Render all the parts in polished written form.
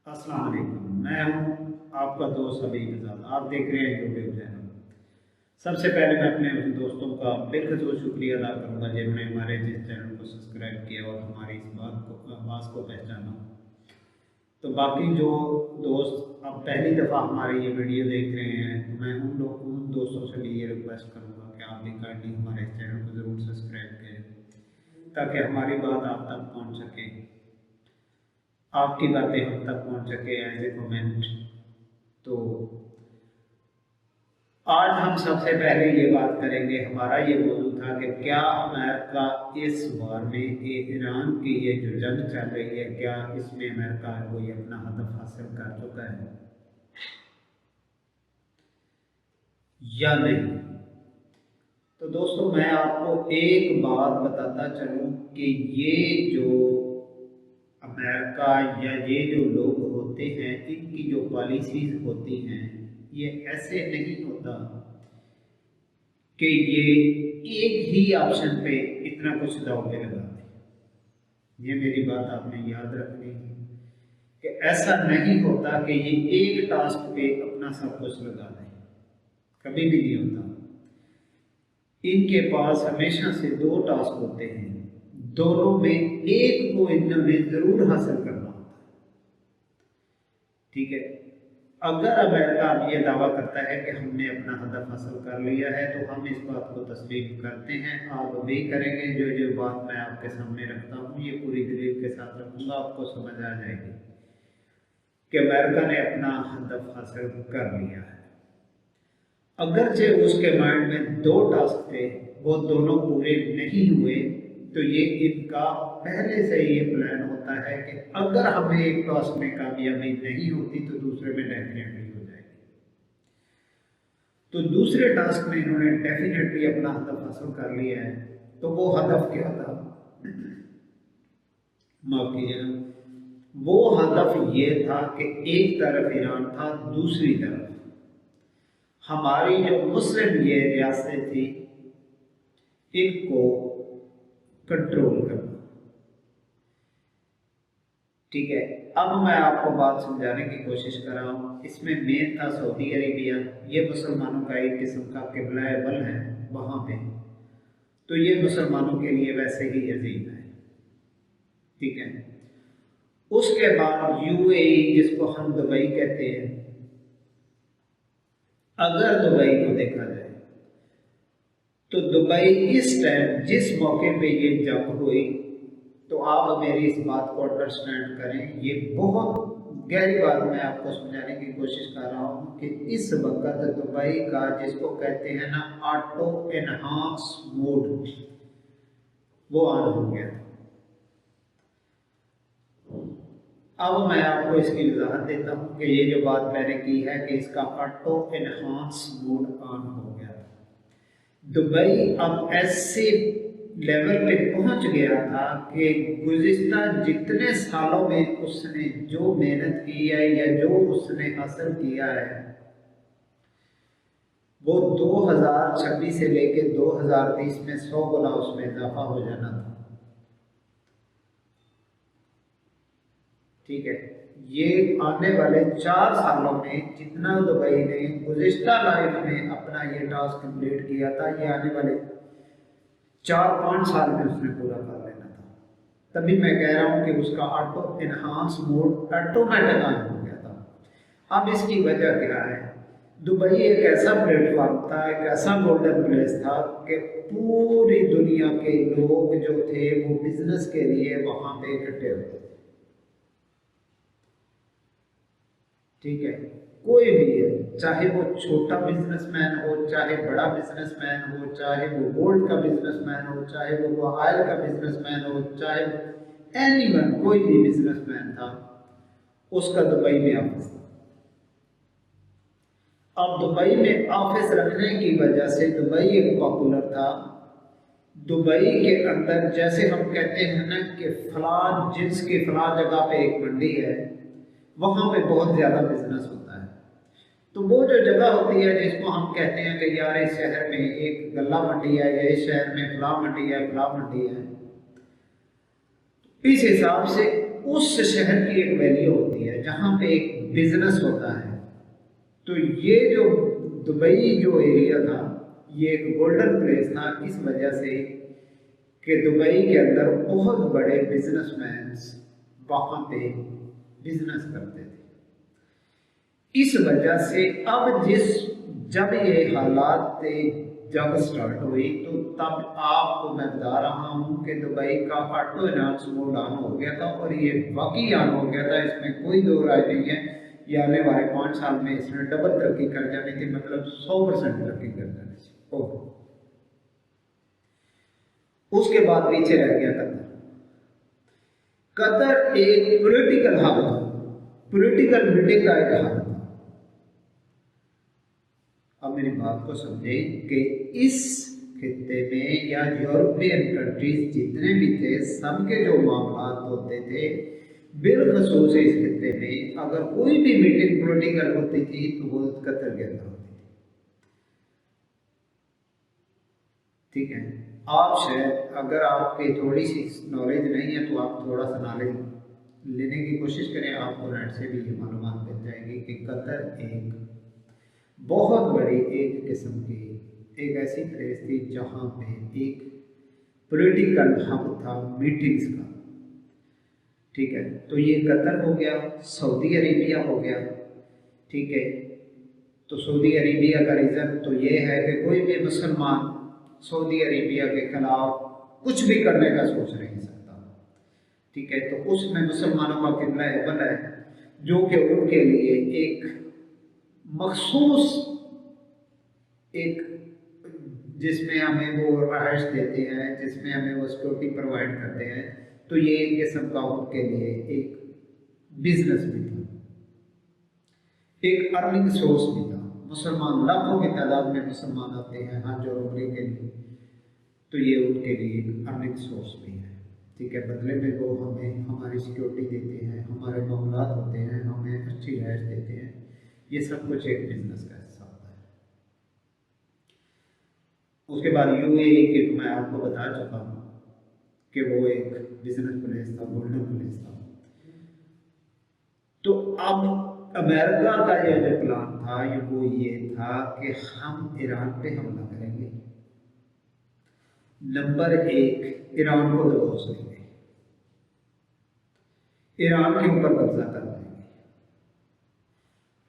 अस्सलाम वालेकुम। मैं हूं आपका दोस्त हबीब आज़ाद। आप देख रहे हैं यूट्यूब चैनल। सबसे पहले मैं अपने उन दोस्तों का बेखसूर शुक्रिया अदा करूंगा जिन्होंने हमारे इस चैनल को सब्सक्राइब किया और हमारी इस आवाज़ को पहचाना। तो बाकी जो दोस्त अब पहली दफ़ा हमारी ये वीडियो देख रहे हैं, तो मैं उन दोस्तों से भी ये रिक्वेस्ट करूँगा कि आप भी काइंडली हमारे इस चैनल को ज़रूर सब्सक्राइब करें ताकि हमारी बात आप तक पहुँच सके, आपकी बातें हम तक पहुँच सके एज ए कमेंट। तो आज हम सबसे पहले ये बात करेंगे, हमारा ये मौजूद था कि क्या अमेरिका इस वार में ईरान की ये जो जंग चल रही है, क्या इसमें अमेरिका कोई अपना हदफ हासिल कर चुका है या नहीं। तो दोस्तों मैं आपको एक बात बताता चलूं कि ये जो अमेरिका या ये जो लोग होते हैं, इनकी जो पॉलिसीज होती हैं, ये ऐसे नहीं होता कि ये एक ही ऑप्शन पे इतना कुछ दाव पे लगाते। ये मेरी बात आपने याद रखनी है कि ऐसा नहीं होता कि ये एक टास्क पे अपना सब कुछ लगा दें, कभी भी नहीं होता। इनके पास हमेशा से दो टास्क होते हैं, दोनों में एक को इन्होंने जरूर हासिल करना होता है। ठीक है, अगर अमेरिका अब ये दावा करता है कि हमने अपना हदफ हासिल कर लिया है, तो हम इस बात को तस्लीम करते हैं, आप भी करेंगे। जो जो बात मैं आपके सामने रखता हूँ ये पूरी दलील के साथ रखूँगा, आपको समझ आ जाएगी कि अमेरिका ने अपना हदफ हासिल कर लिया है। अगरचे उसके माइंड में दो टास्क थे, वो दोनों पूरे नहीं हुए, तो ये इनका पहले से ये प्लान होता है कि अगर हमें एक टास्क में कामयाबी नहीं होती तो दूसरे में डेफिनेटली हो जाएगी। तो दूसरे टास्क में इन्होंने डेफिनेटली अपना हदफ हासिल कर लिया है। तो वो हदफ क्या था, माफ कीजिएगा, वो हदफ ये था कि एक तरफ ईरान था, दूसरी तरफ हमारी जो मुस्लिम ये रियासतें थी, इनको कंट्रोल करना। ठीक है, अब मैं आपको बात समझाने की कोशिश कर रहा हूँ। इसमें मेन था सऊदी अरेबिया, ये मुसलमानों का एक किस्म का किबला अव्वल है वहाँ पे, तो ये मुसलमानों के लिए वैसे ही अजीम है। ठीक है, उसके बाद यूएई, जिसको हम दुबई कहते हैं। अगर दुबई को देखा जाए तो दुबई इस टाइम जिस मौके पे ये जंग हुई, तो आप मेरी इस बात को अंडरस्टैंड करें, ये बहुत गहरी बात मैं आपको समझाने की कोशिश कर रहा हूँ कि इस वक्त दुबई का, जिसको कहते हैं ना ऑटो एनहांस मोड, वो ऑन हो गया। अब मैं आपको इसकी वजाहत देता हूँ कि ये जो बात मैंने की है कि इसका ऑटो एनहांस मोड ऑन हो गया। दुबई अब ऐसे लेवल पे पहुंच गया था कि गुज़िश्ता जितने सालों में उसने जो मेहनत की है या जो उसने हासिल किया है, वो 2026 से लेके 2030 में 100 गुना उसमें इजाफा हो जाना था। ठीक है, ये आने वाले 4 सालों में जितना दुबई ने गुज़िश्ता लाइफ में अपना ये टास्क कंप्लीट किया था, ये आने वाले 4-5 साल में उसने पूरा कर लेना था। तभी मैं कह रहा हूँ कि उसका auto enhance mode automatic on हो गया था। अब इसकी वजह क्या है, दुबई एक ऐसा प्लेटफॉर्म था, एक ऐसा गोल्डन प्लेस था कि पूरी दुनिया के लोग जो थे वो बिजनेस के लिए वहाँ पे इकट्ठे होते थे। ठीक है, कोई भी है, चाहे वो छोटा बिजनेसमैन हो, चाहे बड़ा बिजनेसमैन हो, चाहे वो गोल्ड का बिजनेसमैन हो, चाहे वो ऑयल का बिजनेसमैन हो, चाहे एनीवन, कोई भी बिजनेसमैन था, उसका दुबई में ऑफिस था। अब दुबई में ऑफिस रखने की वजह से दुबई एक पॉपुलर था। दुबई के अंदर जैसे हम कहते हैं ना कि फलां जिन्स की फलां जगह पे एक मंडी है, वहाँ पे बहुत ज़्यादा बिजनेस होता है। तो वो जो जगह होती है जिसको हम कहते हैं कि यार इस शहर में एक गल्ला मंडी है, या इस शहर में फलां मंडी है, फलां मंडी है, इस हिसाब से उस शहर की एक वैल्यू होती है। है, जहाँ पे एक बिजनेस होता है। तो ये जो दुबई जो एरिया था, ये एक गोल्डन प्लेस था इस वजह से कि दुबई के अंदर बहुत बड़े बिजनेसमैन वहाँ पे बिजनेस करते थे। इस वजह से अब जब ये हालात जब स्टार्ट हुई तो तब आपको मैं बता रहा हूँ कि दुबई का ऑटो इनाउंस मोड ऑन हो गया था, और ये वाकई ऑन हो गया था, इसमें कोई दो राय नहीं है। ये आने वाले 5 साल में इसने डबल तरक्की कर जानी थी, मतलब 100% तरक्की कर जानी थी। उसके बाद पीछे रह गया कतर। कतर एक पॉलिटिकल हब था, पॉलिटिकल मीटिंग का एक हब था। अब मेरी बात को समझे कि इस खित्ते में या यूरोपियन कंट्रीज जितने भी थे, सबके जो मामला होते थे बिलखसूस इस खित्ते में अगर कोई भी मीटिंग पॉलिटिकल होती थी तो वो कतर के अंदर होती थी। ठीक है, आप शायद अगर आपकी थोड़ी सी नॉलेज नहीं है तो आप थोड़ा सा नॉलेज लेने की कोशिश करें, आपको नेट से भी ये मालूमात मिल जाएगी कि कतर एक बहुत बड़ी एक किस्म की एक ऐसी प्लेस थी जहाँ पे एक पॉलिटिकल हब था मीटिंग्स का। ठीक है, तो ये कतर हो गया, सऊदी अरेबिया हो गया। ठीक है, तो सऊदी अरेबिया का रीज़न तो ये है कि कोई भी मुसलमान सऊदी अरेबिया के खिलाफ कुछ भी करने का सोच नहीं सकता। ठीक है, तो उसमें मुसलमानों का किबला अव्वल है, जो कि उनके लिए एक मखसूस एक जिसमें हमें वो राइट्स देते हैं, जिसमें हमें वो सिक्योरिटी प्रोवाइड करते हैं। तो ये एक किस्म का उनके लिए एक बिजनेस भी था, एक अर्निंग सोर्स भी था। मुसलमान लाखों की तादाद में मुसलमान आते हैं हज और उम्रे के लिए, तो ये उनके लिए एक अर्निंग सोर्स भी है। ठीक है, बदले में वो हमें हमारी सिक्योरिटी देते हैं, हमारे मामला होते हैं, हमें अच्छी राइट्स देते हैं। ये सब कुछ एक बिजनेस का हिस्सा होता है। उसके बाद यूएई के तो मैं आपको बता चुका हूँ कि वो एक बिजनेस प्लेस था, गोल्डन प्लेस था। तो अब अमेरिका का यह जो प्लान था वो ये था कि हम ईरान पे हमला करेंगे। नंबर 1, ईरान को दबोच लेंगे, ईरान के ऊपर कब्जा कर लेंगे।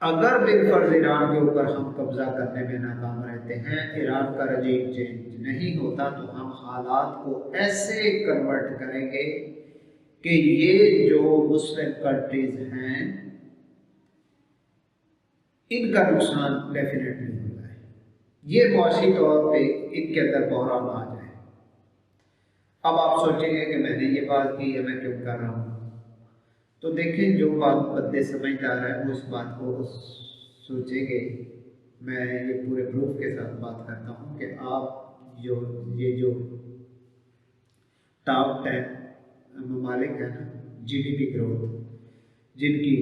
अगर बिलफर्ज ईरान के ऊपर हम कब्जा करने में नाकाम रहते हैं, ईरान का रजीम चेंज नहीं होता, तो हम हालात को ऐसे कन्वर्ट करेंगे कि ये जो मुस्लिम कंट्रीज हैं इनका नुकसान डेफिनेटली होता है। ये मुआशी तौर पे इनके अंदर बहरान आ जाए। अब आप सोचेंगे कि मैंने ये बात की है, मैं क्यों कर रहा हूँ। तो देखें, जो बात बंदे समझदार है वो इस बात को सोचेंगे। मैं ये पूरे प्रूफ के साथ बात करता हूँ कि आप ये जो टॉप 10 ममालिक है ना जीडीपी ग्रोथ, जिनकी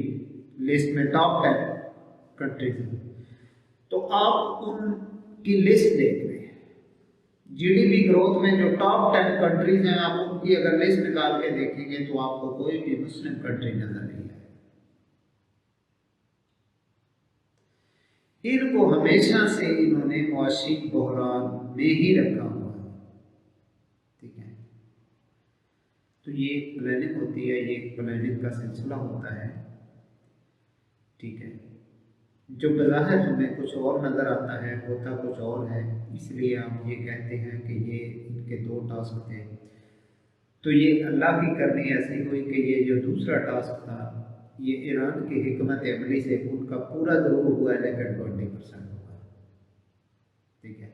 लिस्ट में टॉप 10 कंट्रीज हैं, तो आप उनकी लिस्ट देख रहे हैं। जीडीपी ग्रोथ में जो टॉप 10 कंट्रीज हैं, आप उनकी अगर लिस्ट निकाल के देखेंगे तो आपको कोई भी मुस्लिम कंट्री नजर नहीं आएगी। इनको हमेशा से इन्होंने मुआशी बहरान में ही रखा हुआ है। ठीक है, तो ये एक प्लानिंग होती है, ये एक प्लानिंग का सिलसिला होता है। ठीक है, जो बज़ाहिर हमें कुछ और नज़र आता है, होता कुछ और है, इसलिए हम ये कहते हैं कि ये इनके 2 टास्क थे। तो ये अल्लाह की करनी ऐसी हुई कि ये जो दूसरा टास्क था ये ईरान की हिकमत अमली से उनका पूरा ज़रूर हुआ है, लेकिन 20% हुआ। ठीक है,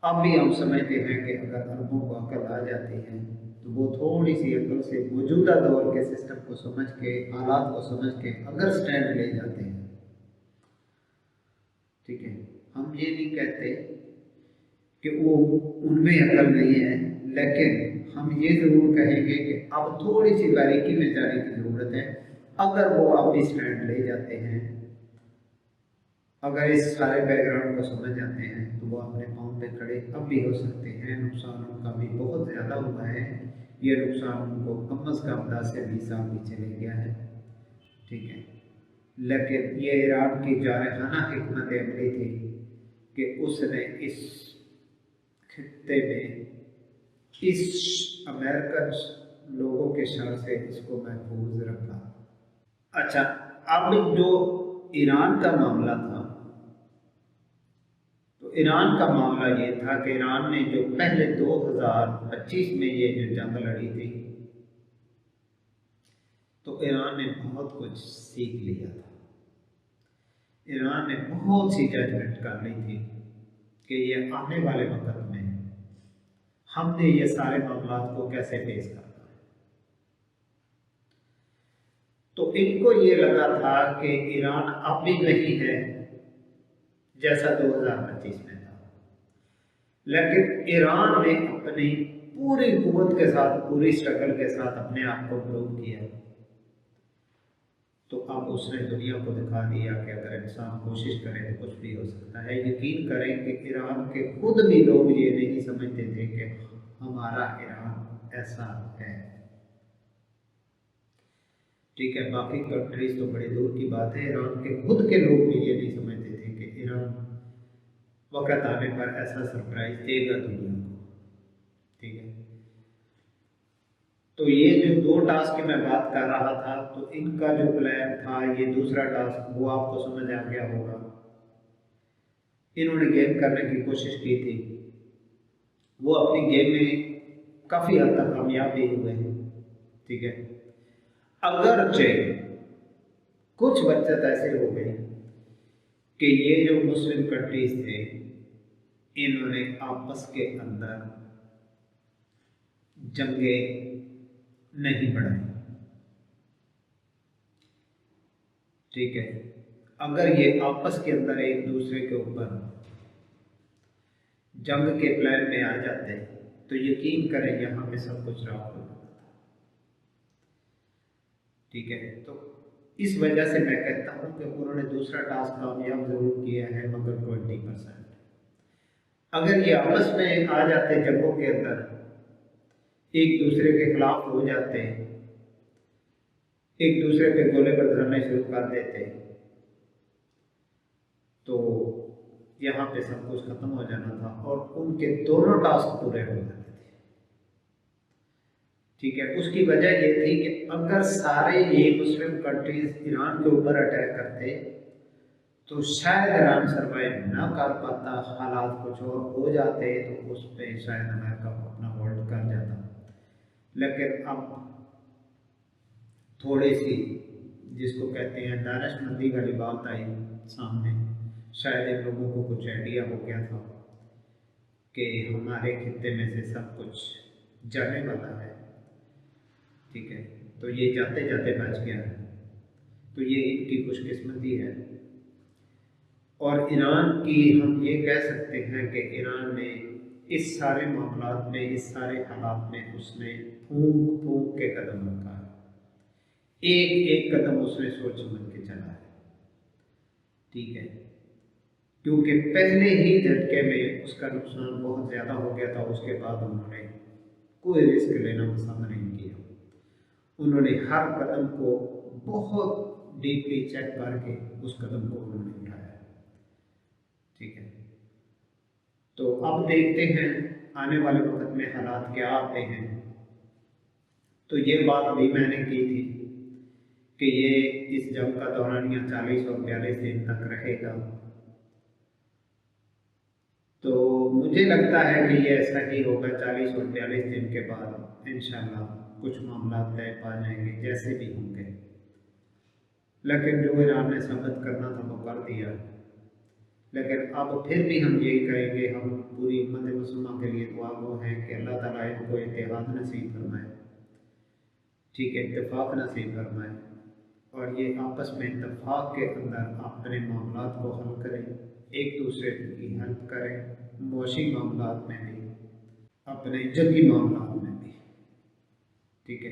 अब भी हम समझते हैं कि अगर अरबों को अकल आ जाती है तो वो थोड़ी सी अकल से मौजूदा दौर के सिस्टम को समझ के, हालात को समझ के अगर स्टैंड ले जाते हैं। ठीक है, हम ये नहीं कहते कि वो उनमें अकल नहीं है, लेकिन हम ये ज़रूर कहेंगे कि अब थोड़ी सी बारीकी में जाने की ज़रूरत है। अगर वो अब भी स्टैंड ले जाते हैं, अगर इस सारे बैकग्राउंड को समझ जाते हैं, तो वो अपने पाँव पे खड़े अब भी हो सकते हैं। नुकसान उनका भी बहुत ज़्यादा हुआ है, ये नुकसान उनको कम अज़ कम 10 से 20 साल पीछे ले गया है। ठीक है। लेकिन ये ईरान की जारहाना हिकमत अमली थी कि उसने इस खित्ते में इस अमेरिकन लोगों के शर से इसको महफूज रखा। अच्छा, अब जो ईरान का मामला था, तो ईरान का मामला ये था कि ईरान ने जो पहले 2025 में ये जो जंग लड़ी थी, तो ईरान ने बहुत कुछ सीख लिया था। ईरान ने बहुत सी जजमेंट कर ली थी कि ये आने वाले वक्त में हमने ये सारे मामला को कैसे फेस करना है। तो इनको ये लगा था कि ईरान अब भी नहीं है जैसा 2025 में था, लेकिन ईरान ने अपनी पूरी कुव्वत के साथ, पूरी स्ट्रगल के साथ अपने आप को प्रूव किया। तो अब उसने दुनिया को दिखा दिया कि अगर इंसान कोशिश करे तो कुछ भी हो सकता है। यकीन करें कि ईरान के खुद भी लोग ये नहीं समझते थे कि हमारा ईरान ऐसा है। ठीक है, बाकी कंट्रीज तो बड़ी दूर की बात है, ईरान के खुद के लोग भी ये नहीं समझते थे कि ईरान वक्त आने पर ऐसा सरप्राइज देगा दुनिया को। ठीक है, तो ये जो 2 टास्क की मैं बात कर रहा था, तो इनका जो प्लान था, ये दूसरा टास्क वो आपको समझ आ गया होगा। इन्होंने गेम करने की कोशिश की थी, वो अपनी गेम में काफ़ी हद तक कामयाब भी हुए हैं। ठीक है, अगरचे कुछ बचत ऐसे हो गए कि ये जो मुस्लिम कंट्रीज थे, इन्होंने आपस के अंदर जंगें नहीं बढ़ाई। ठीक है, अगर ये आपस के अंदर एक दूसरे के ऊपर जंग के प्लान में आ जाते तो यकीन करें यहाँ पे सब कुछ राख हो जाता था। ठीक है, तो इस वजह से मैं कहता हूँ कि उन्होंने दूसरा टास्क कामयाब जरूर किया है, मगर 20%। अगर ये आपस में आ जाते जंगों के अंदर, एक दूसरे के खिलाफ हो जाते, एक दूसरे पे गोले बरसाने शुरू कर देते, तो यहाँ पे सब कुछ खत्म हो जाना था और उनके दोनों टास्क पूरे हो जाते थे। ठीक है, उसकी वजह ये थी कि अगर सारे ये मुस्लिम कंट्रीज ईरान के ऊपर अटैक करते तो शायद ईरान सर्वाइव ना कर पाता, हालात कुछ और हो जाते, तो उस पर शायद अमेरिका अपना होल्ड कर जाता। लेकिन अब थोड़ी सी, जिसको कहते हैं दानिशमंदी वाली बात आई सामने, शायद इन लोगों को कुछ आइडिया हो गया था कि हमारे खित्ते में से सब कुछ जाने वाला है। ठीक है, तो ये जाते जाते बच गया है, तो ये इनकी खुशकिस्मती है। और ईरान की हम ये कह सकते हैं कि ईरान ने इस सारे मामलात में, इस सारे हालात में उसने फूंक फूंक के कदम रखा है, एक एक कदम उसने सोच समझ के चला है। ठीक है, क्योंकि पहले ही झटके में उसका नुकसान बहुत ज़्यादा हो गया था, उसके बाद उन्होंने कोई रिस्क लेना पसंद नहीं किया। उन्होंने हर कदम को बहुत डीपली चेक करके उस कदम को उन्होंने उठाया। ठीक है, तो अब देखते हैं आने वाले वक्त में हालात क्या आते हैं। तो ये बात भी मैंने की थी कि ये इस जंग का दौरानिया 40 और 42 दिन तक रहेगा। तो मुझे लगता है कि ये ऐसा ही होगा, 40 और 42 दिन के बाद इंशाल्लाह कुछ मामला तय पा जाएंगे जैसे भी होंगे। लेकिन जो ईरान ने साबित करना था वो कर दिया। लेकिन अब फिर भी हम यही कहेंगे, हम पूरी उम्मत मुसलमान के लिए दुआ गो हैं कि अल्लाह ताला इनको इत्तेहाद नसीब फरमाए। ठीक है, इत्तेफाक नसीब फरमाए और ये आपस में इत्तेफाक के अंदर अपने मामलात को हल करें, एक दूसरे की हेल्प करें, मुआशी मामलात में भी, अपने जंगी मामलात में भी। ठीक है,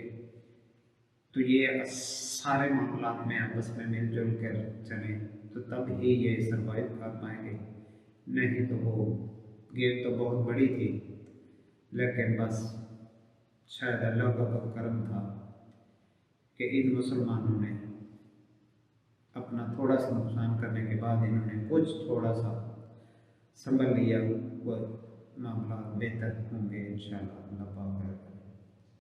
तो ये सारे मामलात में आपस में मिलजुल कर चलें, तो तब ही ये सर्वाइव कर पाएंगे। नहीं तो वो गेम तो बहुत बड़ी थी, लेकिन बस शायद अल्लाह का करम था कि इन मुसलमानों ने अपना थोड़ा सा नुकसान करने के बाद इन्होंने कुछ थोड़ा सा संभल लिया, वो मामला बेहतर होंगे इंशाअल्लाह। अल्लाह पाक